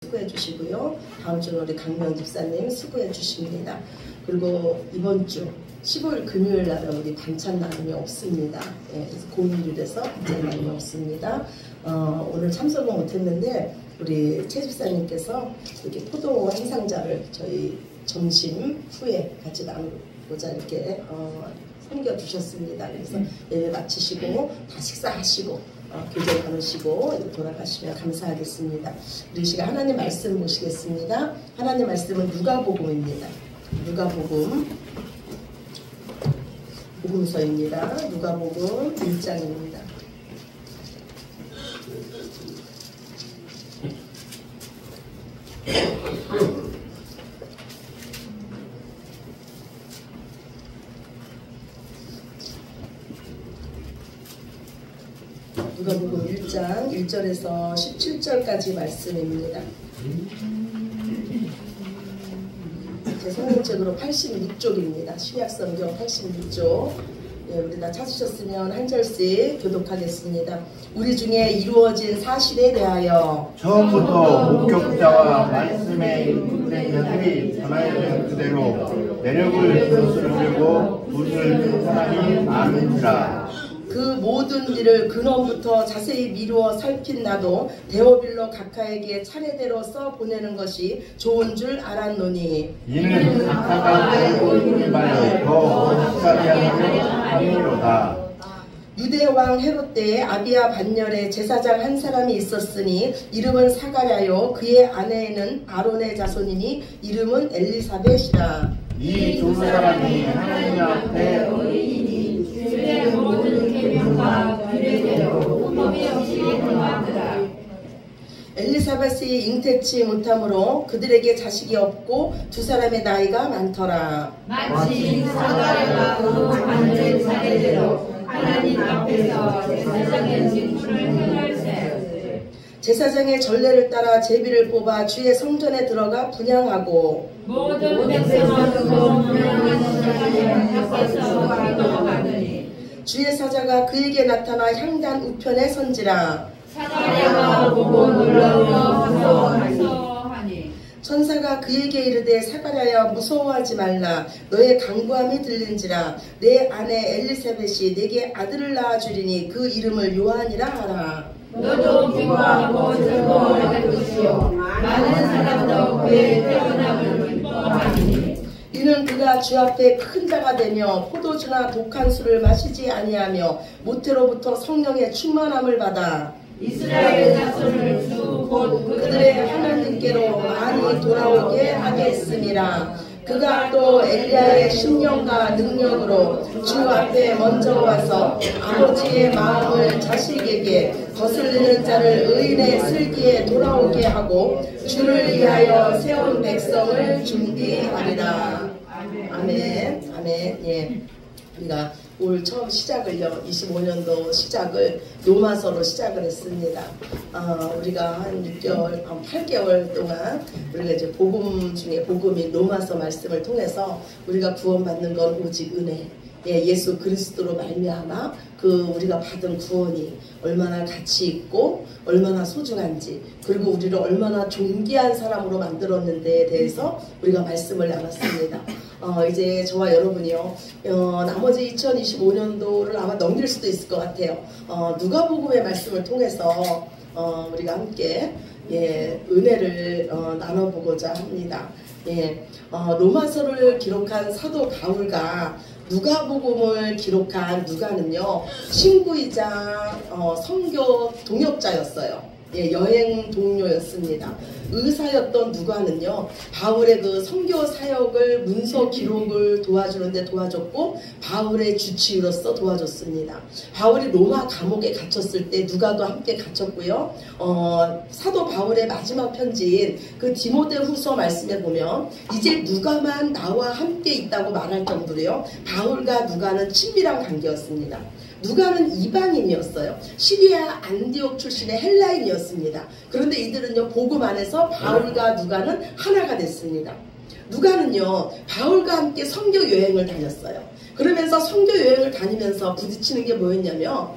수고해 주시고요. 다음 주는 우리 강명 집사님 수고해 주십니다. 그리고 이번 주 15일 금요일 날은 우리 반찬 나눔이 없습니다. 예, 그래서 공휴일에서 반찬 나눔이 없습니다. 오늘 참석은 못했는데 우리 최 집사님께서 이렇게 포도 한 상자를 저희 점심 후에 같이 나누고자 이렇게 섬겨주셨습니다. 그래서 예배 마치시고 다 식사하시고 교제 나누시고 돌아가시면 감사하겠습니다. 우리 시간 하나님 말씀 보시겠습니다. 하나님 말씀은 누가복음입니다. 누가복음 복음서입니다. 누가복음 1장입니다. 누가복음 1장 1절에서 17절까지 말씀입니다. 제 성경책으로 86쪽입니다. 신약성경 86쪽. 예, 우리 다 찾으셨으면 한 절씩 교독하겠습니다. 우리 중에 이루어진 사실에 대하여 처음부터 목격자와 말씀에 인된 자들이 전하여진 그대로 내력을 거스르려고 붓을 든 사람이 많은지라. 그 모든 일을 근원부터 자세히 미루어 살핀 나도 데오빌로 각하에게 차례대로 써보내는 것이 좋은 줄 알았노니 이는 각하가 알고 있는 바에 더 확실하게 하는 함이로다. 유대왕 헤롯 때에 아비야 반열에 제사장 한 사람이 있었으니 이름은 사가랴요 그의 아내는 아론의 자손이니 이름은 엘리사벳이라. 이 두 사람이 하나님 앞에 어린이니 주의 모든 계명과 규례대로 흠없이 행하더라. 엘리사벳이 잉태치 못함으로 그들에게 자식이 없고 두 사람의 나이가 많더라. 마치 사가랴가 그 하늘의 차례대로 하나님 앞에서 제사장의 직분을 행할세. 제사장의 전례를 따라 제비를 뽑아 주의 성전에 들어가 분향하고 모든 백성은 그 분향하는 자리에 앞에서 기도하더니 주의 사자가 그에게 나타나 향단 우편에 선지라. 사가랴가 보고 놀라워 무서워하니 천사가 그에게 이르되 사가랴야 무서워하지 말라. 너의 간구함이 들린지라. 내 아내 엘리사벳이 내게 아들을 낳아주리니 그 이름을 요한이라 하라. 너도 기뻐하고 즐거워할 것이요 많은 사람도 그의 태어남을 기뻐하니 이는 그가 주 앞에 큰 자가 되며 포도주나 독한 술을 마시지 아니하며 모태로부터 성령의 충만함을 받아 이스라엘 자손을 주 곧 그들의 하나님께로 많이 돌아오게 하겠습니다. 그가 또 엘리야의 신령과 능력으로 주 앞에 먼저 와서 아버지의 마음을 자식에게 거슬리는 자를 의인의 슬기에 돌아오게 하고 주를 위하여 세운 백성을 준비하리라. 아멘. 아멘. 예. 우리가 올 처음 시작을요, 25년도 시작을 로마서로 시작을 했습니다. 우리가 한 6개월, 8개월 동안 우리가 이제 복음 중에 복음인 로마서 말씀을 통해서 우리가 구원받는 건 오직 은혜. 예, 예수 그리스도로 말미암아 그 우리가 받은 구원이 얼마나 가치 있고 얼마나 소중한지, 그리고 우리를 얼마나 존귀한 사람으로 만들었는데에 대해서 우리가 말씀을 나눴습니다. 이제 저와 여러분이요, 나머지 2025년도를 아마 넘길 수도 있을 것 같아요. 누가복음의 말씀을 통해서 우리가 함께 은혜를 나눠보고자 합니다. 로마서를 기록한 사도 바울과 누가복음을 기록한 누가는요, 친구이자 선교 동역자였어요. 여행 동료였습니다. 의사였던 누가는요, 바울의 그 선교 사역을 문서 기록을 도와주는데 도와줬고 바울의 주치의로서 도와줬습니다. 바울이 로마 감옥에 갇혔을 때 누가도 함께 갇혔고요. 사도 바울의 마지막 편지인 그 디모데후서 말씀에 보면 이제 누가만 나와 함께 있다고 말할 정도로요, 바울과 누가는 친밀한 관계였습니다. 누가는 이방인이었어요. 시리아 안디옥 출신의 헬라인이었습니다. 그런데 이들은요, 복음 안에서 바울과 누가는 하나가 됐습니다. 누가는요, 바울과 함께 선교 여행을 다녔어요. 그러면서 선교 여행을 다니면서 부딪히는 게 뭐였냐면,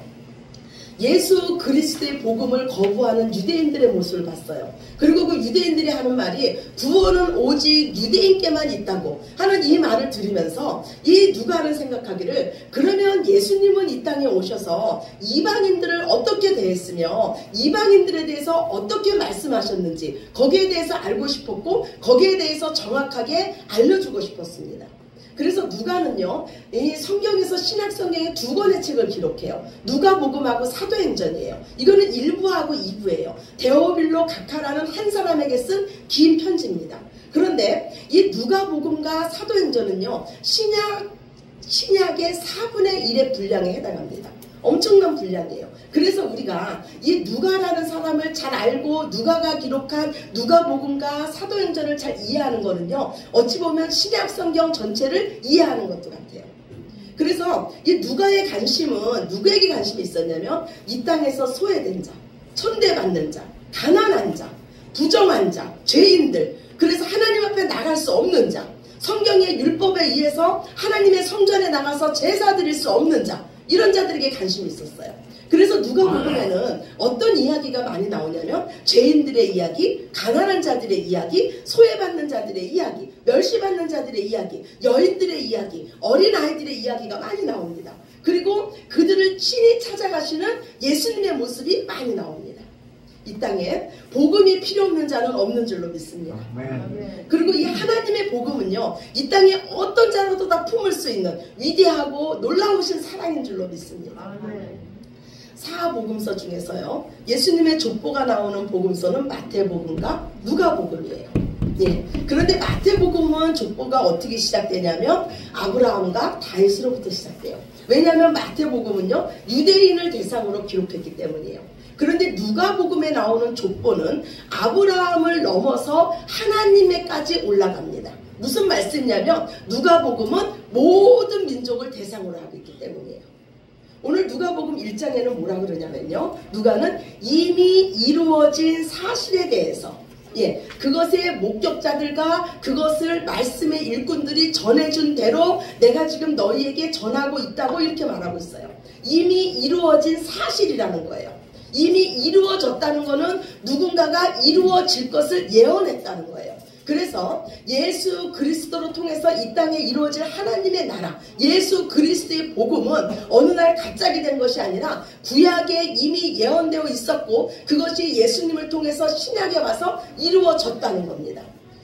예수 그리스도의 복음을 거부하는 유대인들의 모습을 봤어요. 그리고 그 유대인들이 하는 말이 구원은 오직 유대인께만 있다고 하는 이 말을 들으면서 이 누가는 생각하기를, 그러면 예수님은 이 땅에 오셔서 이방인들을 어떻게 대했으며 이방인들에 대해서 어떻게 말씀하셨는지 거기에 대해서 알고 싶었고 거기에 대해서 정확하게 알려주고 싶었습니다. 그래서 누가는요, 이 성경에서 신약 성경에 2권의 책을 기록해요. 누가복음하고 사도행전이에요. 이거는 1부하고 2부예요. 데오빌로 각하라는 한 사람에게 쓴 긴 편지입니다. 그런데 이 누가복음과 사도행전은요, 신약의 4분의 1의 분량에 해당합니다. 엄청난 분량이에요. 그래서 우리가 이 누가라는 사람을 잘 알고 누가가 기록한 누가복음과 사도행전을 잘 이해하는 거는요, 어찌 보면 신약 성경 전체를 이해하는 것도 같아요. 그래서 이 누가의 관심은, 누구에게 관심이 있었냐면 이 땅에서 소외된 자, 천대받는 자, 가난한 자, 부정한 자, 죄인들, 그래서 하나님 앞에 나갈 수 없는 자, 성경의 율법에 의해서 하나님의 성전에 나가서 제사 드릴 수 없는 자, 이런 자들에게 관심이 있었어요. 그래서 누가복음에는 어떤 이야기가 많이 나오냐면 죄인들의 이야기, 가난한 자들의 이야기, 소외받는 자들의 이야기, 멸시받는 자들의 이야기, 여인들의 이야기, 어린아이들의 이야기가 많이 나옵니다. 그리고 그들을 친히 찾아가시는 예수님의 모습이 많이 나옵니다. 이 땅에 복음이 필요 없는 자는 없는 줄로 믿습니다. 그리고 이 하나님의 복음은요, 이 땅에 어떤 자라도 다 품을 수 있는 위대하고 놀라우신 사랑인 줄로 믿습니다. 사복음서 중에서요, 예수님의 족보가 나오는 복음서는 마태복음과 누가복음이에요. 예. 그런데 마태복음은 족보가 어떻게 시작되냐면 아브라함과 다윗으로부터 시작돼요. 왜냐하면 마태복음은요, 유대인을 대상으로 기록했기 때문이에요. 그런데 누가복음에 나오는 족보는 아브라함을 넘어서 하나님에까지 올라갑니다. 무슨 말씀이냐면 누가복음은 모든 민족을 대상으로 하고 있기 때문이에요. 오늘 누가복음 1장에는 뭐라 그러냐면요, 누가는 이미 이루어진 사실에 대해서, 예, 그것의 목격자들과 그것을 말씀의 일꾼들이 전해준 대로 내가 지금 너희에게 전하고 있다고 이렇게 말하고 있어요. 이미 이루어진 사실이라는 거예요. 이미 이루어졌다는 것은 누군가가 이루어질 것을 예언했다는 거예요. 그래서 예수 그리스도로 통해서 이 땅에 이루어질 하나님의 나라, 예수 그리스도의 복음은 어느 날 갑자기 된 것이 아니라 구약에 이미 예언되어 있었고 그것이 예수님을 통해서 신약에 와서 이루어졌다는 겁니다.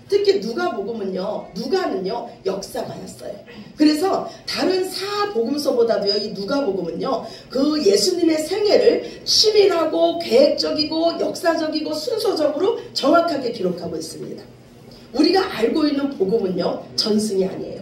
특히 누가복음은요, 누가는요 역사가였어요. 그래서 다른 사복음서보다도요, 이 누가복음은요 그 예수님의 생애를 치밀하고 계획적이고 역사적이고 순서적으로 정확하게 기록하고 있습니다. 우리가 알고 있는 복음은요 전승이 아니에요.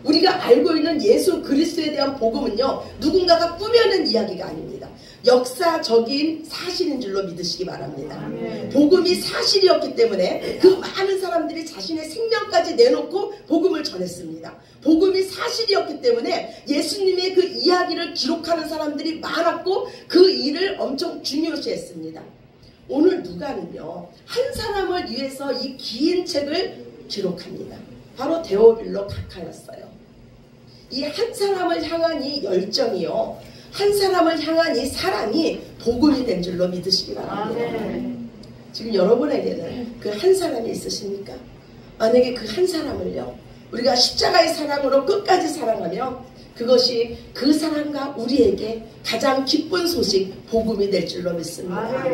우리가 알고 있는 예수 그리스도에 대한 복음은요 누군가가 꾸며낸 이야기가 아닙니다. 역사적인 사실인 줄로 믿으시기 바랍니다. 복음이 사실이었기 때문에 그 많은 사람들이 자신의 생명까지 내놓고 복음을 전했습니다. 복음이 사실이었기 때문에 예수님의 그 이야기를 기록하는 사람들이 많았고 그 일을 엄청 중요시했습니다. 오늘 누가는요 한 사람을 위해서 이 긴 책을 기록합니다. 바로 데오빌로 각하였어요. 이 한 사람을 향한 이 열정이요, 한 사람을 향한 이 사랑이 복음이 된 줄로 믿으시기 바랍니다. 지금 여러분에게는 그 한 사람이 있으십니까? 만약에 그 한 사람을요 우리가 십자가의 사랑으로 끝까지 사랑하면 그것이 그 사람과 우리에게 가장 기쁜 소식, 복음이 될 줄로 믿습니다.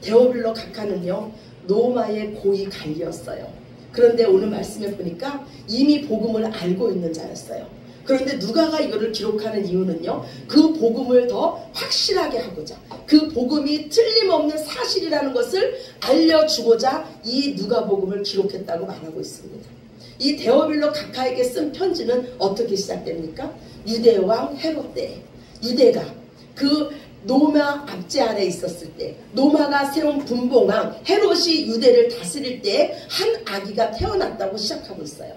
데오빌로 각하는요 로마의 고위 관리였어요. 그런데 오늘 말씀에 보니까 이미 복음을 알고 있는 자였어요. 그런데 누가가 이거를 기록하는 이유는요, 그 복음을 더 확실하게 하고자, 그 복음이 틀림없는 사실이라는 것을 알려주고자 이 누가복음을 기록했다고 말하고 있습니다. 이 데오빌로 각하에게 쓴 편지는 어떻게 시작됩니까? 유대왕 헤롯 때, 유대가 그 로마 압제 아래 있었을 때, 로마가 세운 분봉왕 헤롯이 유대를 다스릴 때 한 아기가 태어났다고 시작하고 있어요.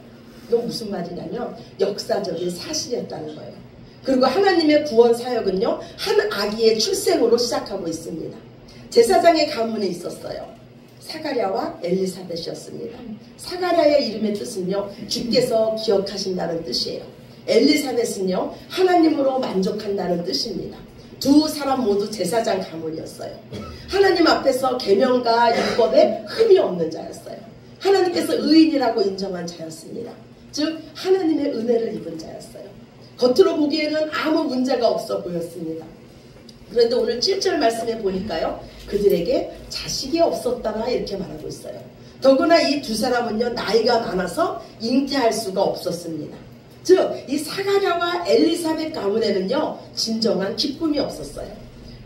이건 무슨 말이냐면 역사적인 사실이었다는 거예요. 그리고 하나님의 구원 사역은요 한 아기의 출생으로 시작하고 있습니다. 제사장의 가문에 있었어요. 사가랴와 엘리사벳이었습니다. 사가랴의 이름의 뜻은요 주께서 기억하신다는 뜻이에요. 엘리사벳은요 하나님으로 만족한다는 뜻입니다. 두 사람 모두 제사장 가문이었어요. 하나님 앞에서 계명과 율법에 흠이 없는 자였어요. 하나님께서 의인이라고 인정한 자였습니다. 즉 하나님의 은혜를 입은 자였어요. 겉으로 보기에는 아무 문제가 없어 보였습니다. 그런데 오늘 7절 말씀에 보니까요, 그들에게 자식이 없었다나 이렇게 말하고 있어요. 더구나 이 두 사람은요, 나이가 많아서 잉태할 수가 없었습니다. 즉 이 사가랴와 엘리사벳 가문에는요, 진정한 기쁨이 없었어요.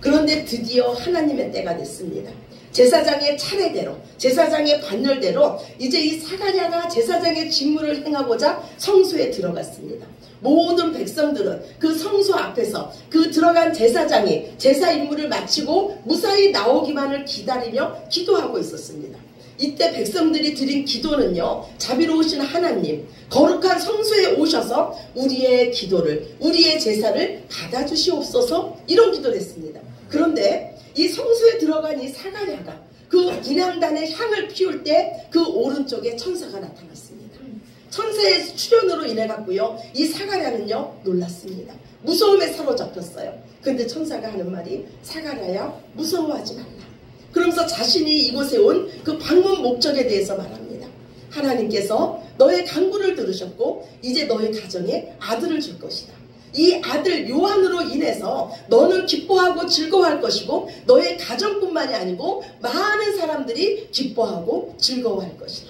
그런데 드디어 하나님의 때가 됐습니다. 제사장의 차례대로, 제사장의 반열대로 이제 이 사가랴가 제사장의 직무를 행하고자 성소에 들어갔습니다. 모든 백성들은 그 성소 앞에서 그 들어간 제사장이 제사 임무를 마치고 무사히 나오기만을 기다리며 기도하고 있었습니다. 이때 백성들이 드린 기도는요, 자비로우신 하나님, 거룩한 성소에 오셔서 우리의 기도를, 우리의 제사를 받아주시옵소서, 이런 기도를 했습니다. 그런데 이 성소에 들어간 이 사가랴가 그 분향단의 향을 피울 때 그 오른쪽에 천사가 나타났습니다. 천사의 출현으로 인해 갖고요, 이 사가랴는요 놀랐습니다. 무서움에 사로잡혔어요. 근데 천사가 하는 말이, 사가랴야 무서워하지 말라. 그러면서 자신이 이곳에 온 그 방문 목적에 대해서 말합니다. 하나님께서 너의 간구를 들으셨고 이제 너의 가정에 아들을 줄 것이다. 이 아들 요한으로 인해서 너는 기뻐하고 즐거워할 것이고 너의 가정뿐만이 아니고 많은 사람들이 기뻐하고 즐거워할 것이다.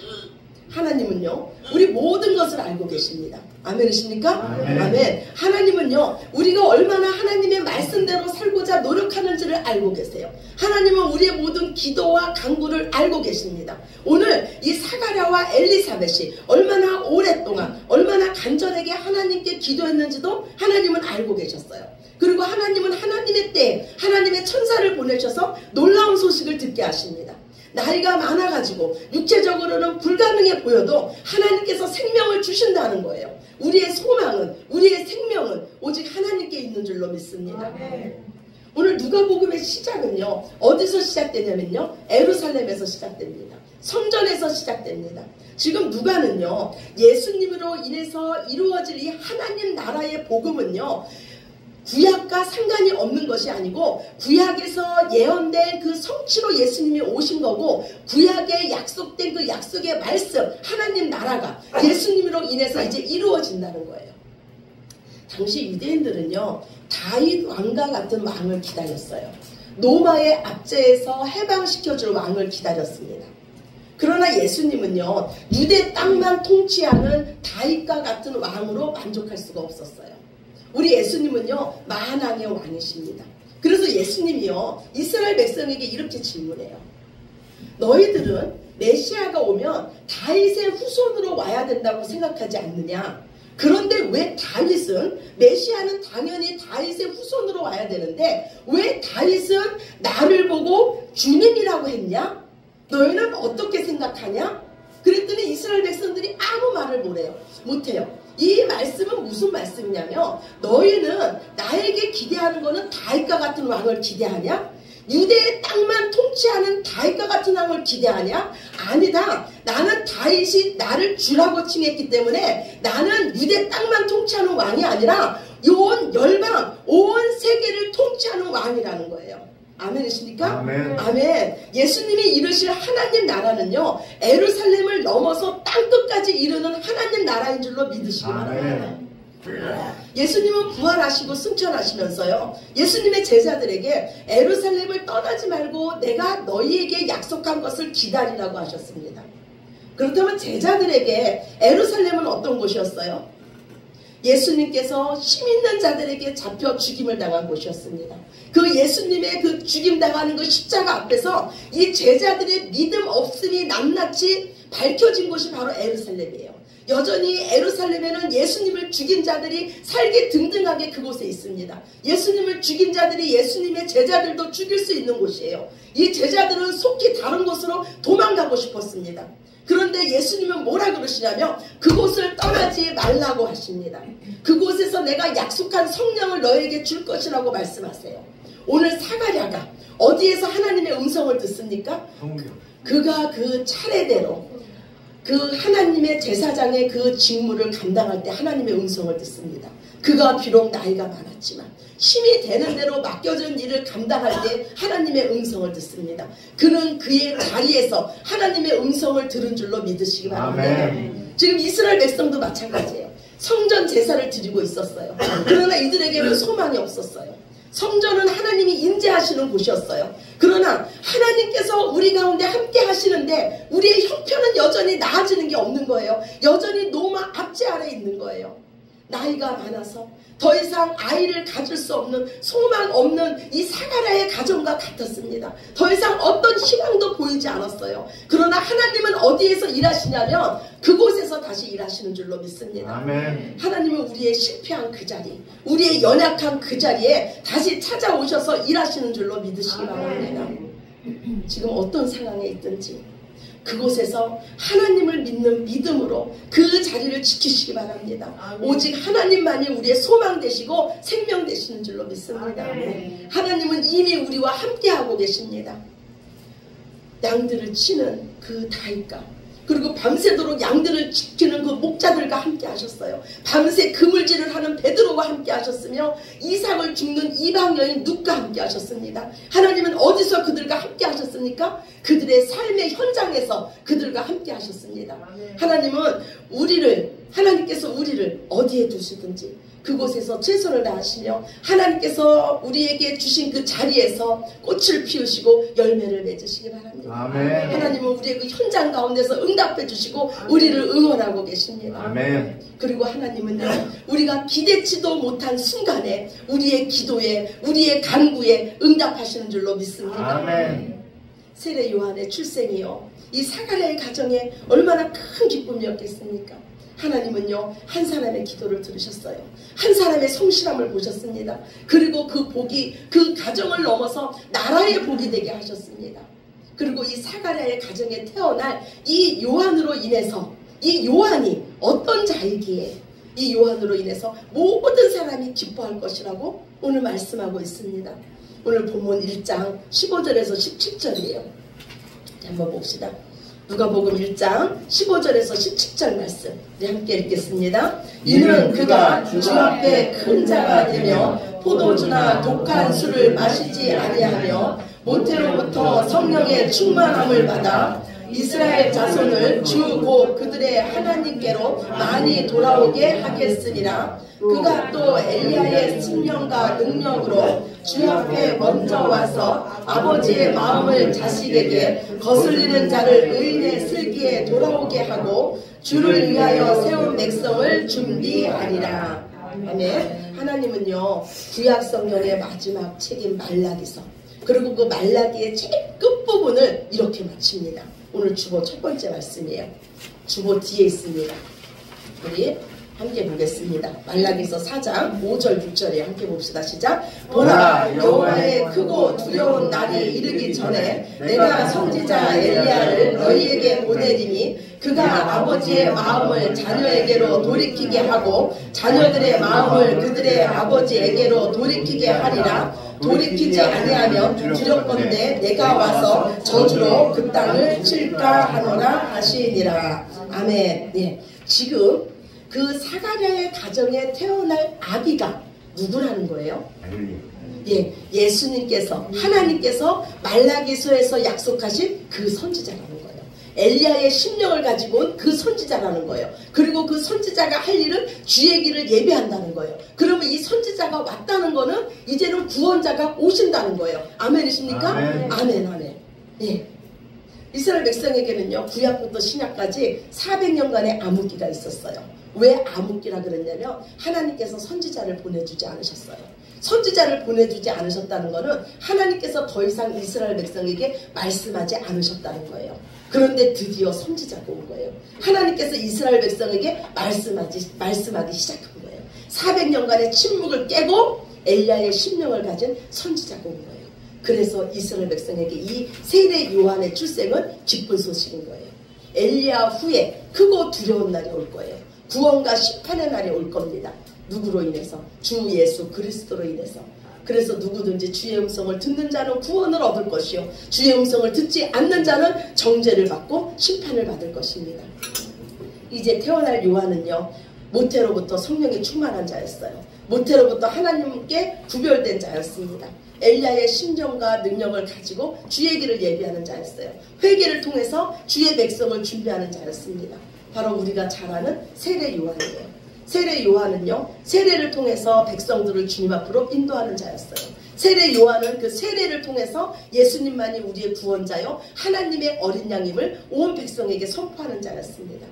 하나님은요, 우리 모든 것을 알고 계십니다. 아멘이십니까? 아멘. 하나님은요, 우리가 얼마나 하나님의 말씀대로 살고자 노력하는지를 알고 계세요. 하나님은 우리의 모든 기도와 간구를 알고 계십니다. 오늘 이 사가랴와 엘리사벳이 얼마나 오랫동안, 얼마나 간절하게 하나님께 기도했는지도 하나님은 알고 계셨어요. 그리고 하나님은 하나님의 때에 하나님의 천사를 보내셔서 놀라운 소식을 듣게 하십니다. 나이가 많아가지고 육체적으로는 불가능해 보여도 하나님께서 생명을 주신다는 거예요. 우리의 소망은, 우리의 생명은 오직 하나님께 있는 줄로 믿습니다. 오늘 누가복음의 시작은요, 어디서 시작되냐면요, 예루살렘에서 시작됩니다. 성전에서 시작됩니다. 지금 누가는요, 예수님으로 인해서 이루어질 이 하나님 나라의 복음은요, 구약과 상관이 없는 것이 아니고 구약에서 예언된 그 성취로 예수님이 오신 거고, 구약에 약속된 그 약속의 말씀, 하나님 나라가 예수님으로 인해서 이제 이루어진다는 거예요. 당시 유대인들은요, 다윗 왕과 같은 왕을 기다렸어요. 로마의 압제에서 해방시켜줄 왕을 기다렸습니다. 그러나 예수님은요, 유대 땅만 통치하는 다윗과 같은 왕으로 만족할 수가 없었어요. 우리 예수님은요, 만왕의 왕이십니다. 그래서 예수님이요, 이스라엘 백성에게 이렇게 질문해요. 너희들은 메시아가 오면 다윗의 후손으로 와야 된다고 생각하지 않느냐? 그런데 왜 다윗은, 메시아는 당연히 다윗의 후손으로 와야 되는데 왜 다윗은 나를 보고 주님이라고 했냐? 너희는 어떻게 생각하냐? 그랬더니 이스라엘 백성들이 아무 말을 못해요. 이 말씀은 무슨 말씀이냐면, 너희는 나에게 기대하는 거는 다윗과 같은 왕을 기대하냐? 유대의 땅만 통치하는 다윗과 같은 왕을 기대하냐? 아니다. 나는 다윗이 나를 주라고 칭했기 때문에 나는 유대 땅만 통치하는 왕이 아니라 온 열방, 온 세계를 통치하는 왕이라는 거예요. 아멘이십니까? 아멘. 아멘. 예수님이 이르실 하나님 나라는요, 예루살렘을 넘어서 땅끝까지 이르는 하나님 나라인 줄로 믿으시기 바랍니다. 예수님은 부활하시고 승천하시면서요, 예수님의 제자들에게 예루살렘을 떠나지 말고 내가 너희에게 약속한 것을 기다리라고 하셨습니다. 그렇다면 제자들에게 예루살렘은 어떤 곳이었어요? 예수님께서 힘 있는 자들에게 잡혀 죽임을 당한 곳이었습니다. 그 예수님의 그 죽임당하는 그 십자가 앞에서 이 제자들의 믿음 없음이 낱낱이 밝혀진 곳이 바로 예루살렘이에요. 여전히 예루살렘에는 예수님을 죽인 자들이 살기 등등하게 그곳에 있습니다. 예수님을 죽인 자들이 예수님의 제자들도 죽일 수 있는 곳이에요. 이 제자들은 속히 다른 곳으로 도망가고 싶었습니다. 그런데 예수님은 뭐라 그러시냐면 그곳을 떠나지 말라고 하십니다. 그곳에서 내가 약속한 성령을 너에게 줄 것이라고 말씀하세요. 오늘 사가랴가 어디에서 하나님의 음성을 듣습니까? 그가 그 차례대로 그 하나님의 제사장의 그 직무를 감당할 때 하나님의 음성을 듣습니다. 그가 비록 나이가 많았지만 힘이 되는 대로 맡겨진 일을 감당할 때 하나님의 음성을 듣습니다. 그는 그의 자리에서 하나님의 음성을 들은 줄로 믿으시기 바랍니다. 아멘. 지금 이스라엘 백성도 마찬가지예요. 성전 제사를 드리고 있었어요. 그러나 이들에게는 소망이 없었어요. 성전은 하나님이 인재하시는 곳이었어요. 그러나 하나님께서 우리 가운데 함께 하시는데 우리의 형편은 여전히 나아지는 게 없는 거예요. 여전히 노마 압제 아래 있는 거예요. 나이가 많아서 더 이상 아이를 가질 수 없는, 소망 없는 이 사가랴의 가정과 같았습니다. 더 이상 어떤 희망도 보이지 않았어요. 그러나 하나님은 어디에서 일하시냐면 그곳에서 다시 일하시는 줄로 믿습니다. 아멘. 하나님은 우리의 실패한 그 자리, 우리의 연약한 그 자리에 다시 찾아오셔서 일하시는 줄로 믿으시기 바랍니다. 지금 어떤 상황에 있든지 그곳에서 하나님을 믿는 믿음으로 그 자리를 지키시기 바랍니다. 오직 하나님만이 우리의 소망 되시고 생명 되시는 줄로 믿습니다. 하나님은 이미 우리와 함께하고 계십니다. 양들을 치는 그 다윗과 그리고 밤새도록 양들을 지키는 그 목자들과 함께 하셨어요. 밤새 그물질을 하는 베드로와 함께 하셨으며 이삭을 죽는 이방 여인 룻과 함께 하셨습니다. 하나님은 어디서 그들과 함께 하셨습니까? 그들의 삶의 현장에서 그들과 함께 하셨습니다. 하나님은 하나님께서 우리를 어디에 두시든지 그곳에서 최선을 다하시며 하나님께서 우리에게 주신 그 자리에서 꽃을 피우시고 열매를 맺으시기 바랍니다. 아멘. 하나님은 우리의 그 현장 가운데서 응답해 주시고 우리를 응원하고 계십니다. 아멘. 그리고 하나님은요, 우리가 기대치도 못한 순간에 우리의 기도에, 우리의 간구에 응답하시는 줄로 믿습니다. 아멘. 세례 요한의 출생이요, 이 사가랴의 가정에 얼마나 큰 기쁨이었겠습니까? 하나님은요, 한 사람의 기도를 들으셨어요. 한 사람의 성실함을 보셨습니다. 그리고 그 복이 그 가정을 넘어서 나라의 복이 되게 하셨습니다. 그리고 이 사가랴의 가정에 태어날 이 요한으로 인해서, 이 요한이 어떤 자이기에 이 요한으로 인해서 모든 사람이 기뻐할 것이라고 오늘 말씀하고 있습니다. 오늘 본문 1장 15절에서 17절이에요. 한번 봅시다. 누가복음 1장 15절에서 17절 말씀 우리 함께 읽겠습니다. 이는 그가 주 앞에 큰 자가 되며 포도주나 독한 술을 마시지 아니하며 모태로부터 성령의 충만함을 받아 이스라엘 자손을 주 곧 그들의 하나님께로 많이 돌아오게 하겠으니라. 그가 또 엘리야의 신령과 능력으로 주 앞에 먼저 와서 아버지의 마음을 자식에게 거슬리는 자를 의인의 슬기에 돌아오게 하고 주를 위하여 세운 백성을 준비하리라. 아멘. 하나님은요, 구약 성경의 마지막 책인 말라기서, 그리고 그 말라기의 제일 끝부분을 이렇게 마칩니다. 오늘 주보 첫 번째 말씀이에요. 주보 뒤에 있습니다. 우리 함께 보겠습니다. 말라기서 4장 5절 6절에 함께 봅시다. 시작. 보라, 여호와의 크고 두려운 날이 이르기 전에 내가 선지자 엘리야를 너희에게 보내리니 그가 아버지의 마음을 자녀에게로 돌이키게 하고 자녀들의 마음을 그들의 아버지에게로 돌이키게 하리라. 돌이키지 아니하면 두렵건대 내가 와서 저주로 그 땅을 칠까 하노라 하시니라. 아멘. 네, 지금 그 사가랴의 가정에 태어날 아기가 누구라는 거예요? 예, 예수님께서, 하나님께서 말라기서에서 약속하신 그 선지자라는 거예요. 엘리야의 심령을 가지고 온 그 선지자라는 거예요. 그리고 그 선지자가 할 일은 주의 길을 예배한다는 거예요. 그러면 이 선지자가 왔다는 거는 이제는 구원자가 오신다는 거예요. 아멘이십니까? 아멘. 아멘, 아멘. 예. 이스라엘 백성에게는요, 구약부터 신약까지 400년간의 암흑기가 있었어요. 왜 암흑기라 그랬냐면 하나님께서 선지자를 보내주지 않으셨어요. 선지자를 보내주지 않으셨다는 것은 하나님께서 더 이상 이스라엘 백성에게 말씀하지 않으셨다는 거예요. 그런데 드디어 선지자가 온 거예요. 하나님께서 이스라엘 백성에게 말씀하기 시작한 거예요. 400년간의 침묵을 깨고 엘리야의 심령을 가진 선지자가 온 거예요. 그래서 이스라엘 백성에게 이 세례 요한의 출생은 기쁜 소식인 거예요. 엘리야 후에 크고 두려운 날이 올 거예요. 구원과 심판의 날이 올 겁니다. 누구로 인해서? 주 예수 그리스도로 인해서. 그래서 누구든지 주의 음성을 듣는 자는 구원을 얻을 것이요 주의 음성을 듣지 않는 자는 정죄를 받고 심판을 받을 것입니다. 이제 태어날 요한은요, 모태로부터 성령이 충만한 자였어요. 모태로부터 하나님께 구별된 자였습니다. 엘리야의 심정과 능력을 가지고 주의 길을 예비하는 자였어요. 회개를 통해서 주의 백성을 준비하는 자였습니다. 바로 우리가 잘 아는 세례 요한이에요. 세례 요한은요, 세례를 통해서 백성들을 주님 앞으로 인도하는 자였어요. 세례 요한은 그 세례를 통해서 예수님만이 우리의 구원자요 하나님의 어린 양임을 온 백성에게 선포하는 자였습니다.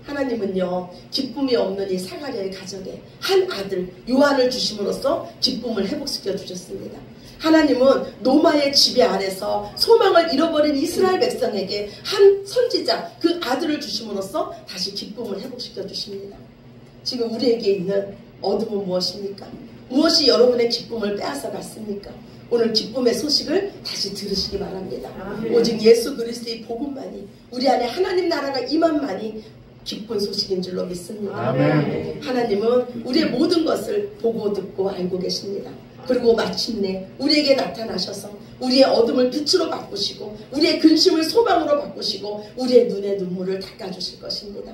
하나님은요, 기쁨이 없는 이 사가랴의 가정에 한 아들 요한을 주심으로써 기쁨을 회복시켜 주셨습니다. 하나님은 노마의 지배 아래서 소망을 잃어버린 이스라엘 백성에게 한 선지자, 그 아들을 주심으로써 다시 기쁨을 회복시켜 주십니다. 지금 우리에게 있는 어둠은 무엇입니까? 무엇이 여러분의 기쁨을 빼앗아 갔습니까? 오늘 기쁨의 소식을 다시 들으시기 바랍니다. 오직 예수 그리스도의 복음만이, 우리 안에 하나님 나라가 임함만이 기쁜 소식인 줄로 믿습니다. 아멘. 하나님은 우리의 모든 것을 보고 듣고 알고 계십니다. 그리고 마침내 우리에게 나타나셔서 우리의 어둠을 빛으로 바꾸시고 우리의 근심을 소망으로 바꾸시고 우리의 눈의 눈물을 닦아주실 것입니다.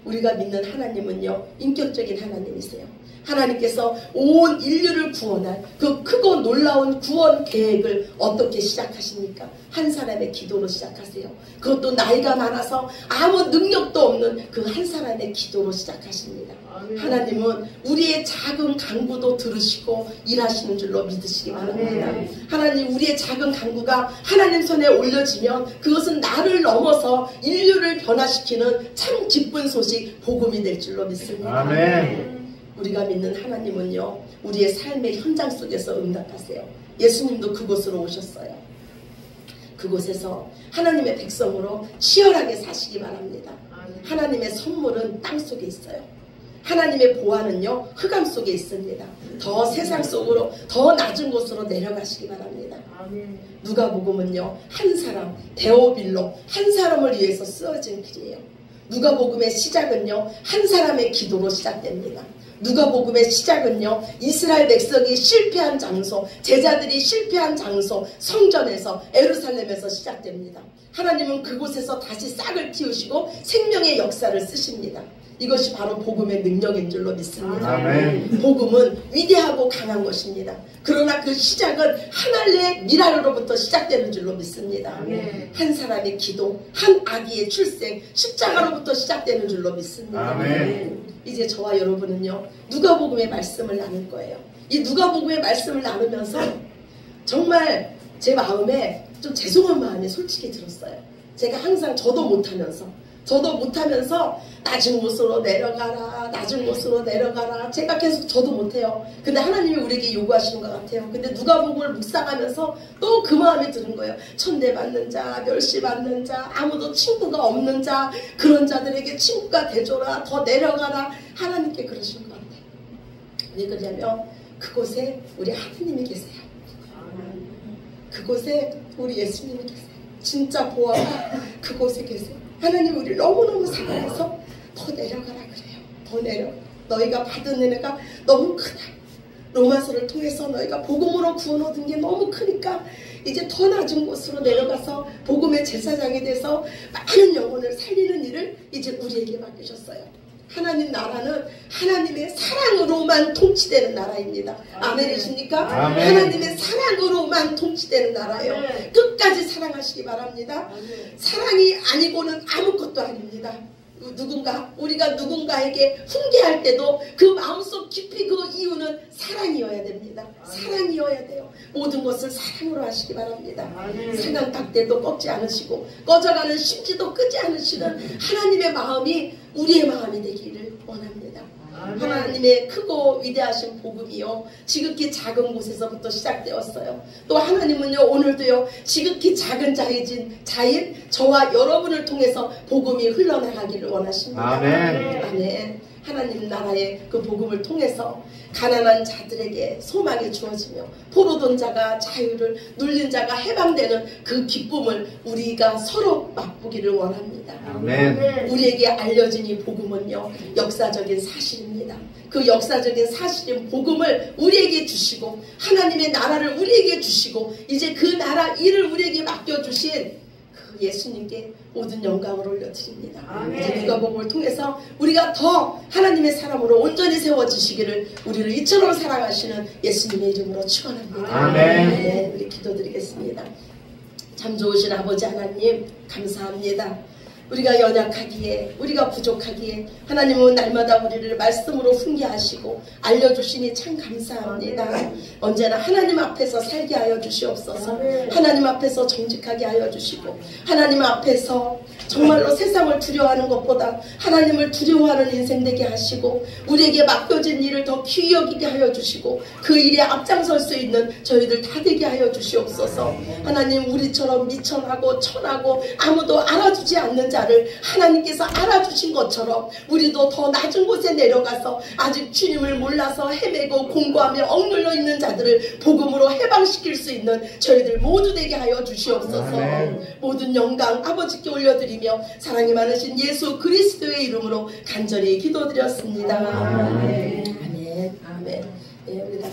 우리가 믿는 하나님은요, 인격적인 하나님이세요. 하나님께서 온 인류를 구원할 그 크고 놀라운 구원 계획을 어떻게 시작하십니까? 한 사람의 기도로 시작하세요. 그것도 나이가 많아서 아무 능력도 없는 그 한 사람의 기도로 시작하십니다. 하나님은 우리의 작은 간구도 들으시고 일하시는 줄로 믿으시기 바랍니다. 하나님, 우리의 작은 간구가 하나님 손에 올려지면 그것은 나를 넘어서 인류를 변화시키는 참 기쁜 소식, 복음이 될 줄로 믿습니다. 아멘. 우리가 믿는 하나님은요, 우리의 삶의 현장 속에서 응답하세요. 예수님도 그곳으로 오셨어요. 그곳에서 하나님의 백성으로 치열하게 사시기 바랍니다. 하나님의 선물은 땅 속에 있어요. 하나님의 보화는요, 흑암 속에 있습니다. 더 세상 속으로, 더 낮은 곳으로 내려가시기 바랍니다. 누가복음은요, 한 사람, 데오빌로, 한 사람을 위해서 쓰여진 글이에요. 누가복음의 시작은요, 한 사람의 기도로 시작됩니다. 누가복음의 시작은요, 이스라엘 백성이 실패한 장소, 제자들이 실패한 장소, 성전에서, 예루살렘에서 시작됩니다. 하나님은 그곳에서 다시 싹을 틔우시고 생명의 역사를 쓰십니다. 이것이 바로 복음의 능력인 줄로 믿습니다. 아멘. 복음은 위대하고 강한 것입니다. 그러나 그 시작은 하늘의 미랄로부터 시작되는 줄로 믿습니다. 아멘. 한 사람의 기도, 한 아기의 출생, 십자가로부터 시작되는 줄로 믿습니다. 아멘. 이제 저와 여러분은요, 누가복음의 말씀을 나눌 거예요. 이 누가복음의 말씀을 나누면서 정말 제 마음에 좀 죄송한 마음이 솔직히 들었어요. 제가 항상 저도 못하면서 낮은 곳으로 내려가라, 낮은 곳으로 내려가라. 제가 계속 저도 못해요. 근데 하나님이 우리에게 요구하시는 것 같아요. 근데 누가복음을 묵상하면서 또 그 마음이 드는 거예요. 천대받는 자, 멸시받는 자, 아무도 친구가 없는 자, 그런 자들에게 친구가 되줘라, 더 내려가라. 하나님께 그러시는 것 같아요. 왜 그러냐면 그곳에 우리 하나님이 계세요. 그곳에 우리 예수님이 계세요. 진짜 보아가 그곳에 계세요. 하나님 우리를 너무너무 사랑해서 더 내려가라 그래요. 더 내려. 너희가 받은 은혜가 너무 크다. 로마서를 통해서 너희가 복음으로 구원 얻은 게 너무 크니까 이제 더 낮은 곳으로 내려가서 복음의 제사장이 돼서 많은 영혼을 살리는 일을 이제 우리에게 맡기셨어요. 하나님 나라는 하나님의 사랑으로만 통치되는 나라입니다. 아멘이십니까? 아멘. 하나님의 사랑으로만 통치되는 나라예요. 끝까지 사랑하시기 바랍니다. 사랑이 아니고는 아무것도 아닙니다. 우리가 누군가에게 훈계할 때도 그 마음속 깊이 그 이유는 사랑이어야 됩니다. 사랑이어야 돼요. 모든 것을 사랑으로 하시기 바랍니다. 상한 깍대도 꺾지 않으시고 꺼져가는 심지도 끄지 않으시는 하나님의 마음이 우리의 마음이 되기를 원합니다. 하나님의 크고 위대하신 복음이요, 지극히 작은 곳에서부터 시작되었어요. 또 하나님은요, 오늘도요, 지극히 작은 자인 저와 여러분을 통해서 복음이 흘러나가기를 원하십니다. 아멘. 아멘. 하나님 나라의 그 복음을 통해서 가난한 자들에게 소망이 주어지며 포로된 자가 자유를, 눌린 자가 해방되는 그 기쁨을 우리가 서로 맛보기를 원합니다. 아멘. 우리에게 알려진 이 복음은요, 역사적인 사실입니다. 그 역사적인 사실인 복음을 우리에게 주시고 하나님의 나라를 우리에게 주시고 이제 그 나라 일을 우리에게 맡겨주신 그 예수님께 모든 영광을 올려드립니다. 이제 누가복음을 통해서 우리가 더 하나님의 사람으로 온전히 세워지시기를 우리를 이처럼 사랑하시는 예수님의 이름으로 축원합니다. 아멘. 네, 우리 기도드리겠습니다. 참 좋으신 아버지 하나님 감사합니다. 우리가 연약하기에, 우리가 부족하기에 하나님은 날마다 우리를 말씀으로 훈계하시고 알려주시니 참 감사합니다. 언제나 하나님 앞에서 살게 하여 주시옵소서. 하나님 앞에서 정직하게 하여 주시고 하나님 앞에서 정말로 세상을 두려워하는 것보다 하나님을 두려워하는 인생 되게 하시고 우리에게 맡겨진 일을 더 귀히 여기게 하여 주시고 그 일에 앞장설 수 있는 저희들 다 되게 하여 주시옵소서. 하나님 우리처럼 미천하고 천하고 아무도 알아주지 않는 자를 하나님께서 알아주신 것처럼 우리도 더 낮은 곳에 내려가서 아직 주님을 몰라서 헤매고 공고하며 억눌려 있는 자들을 복음으로 해방시킬 수 있는 저희들 모두 되게 하여 주시옵소서. 모든 영광 아버지께 올려드리며 사랑이 많으신 예수 그리스도의 이름으로 간절히 기도드렸습니다. 아멘. 아멘. 네, 우리 다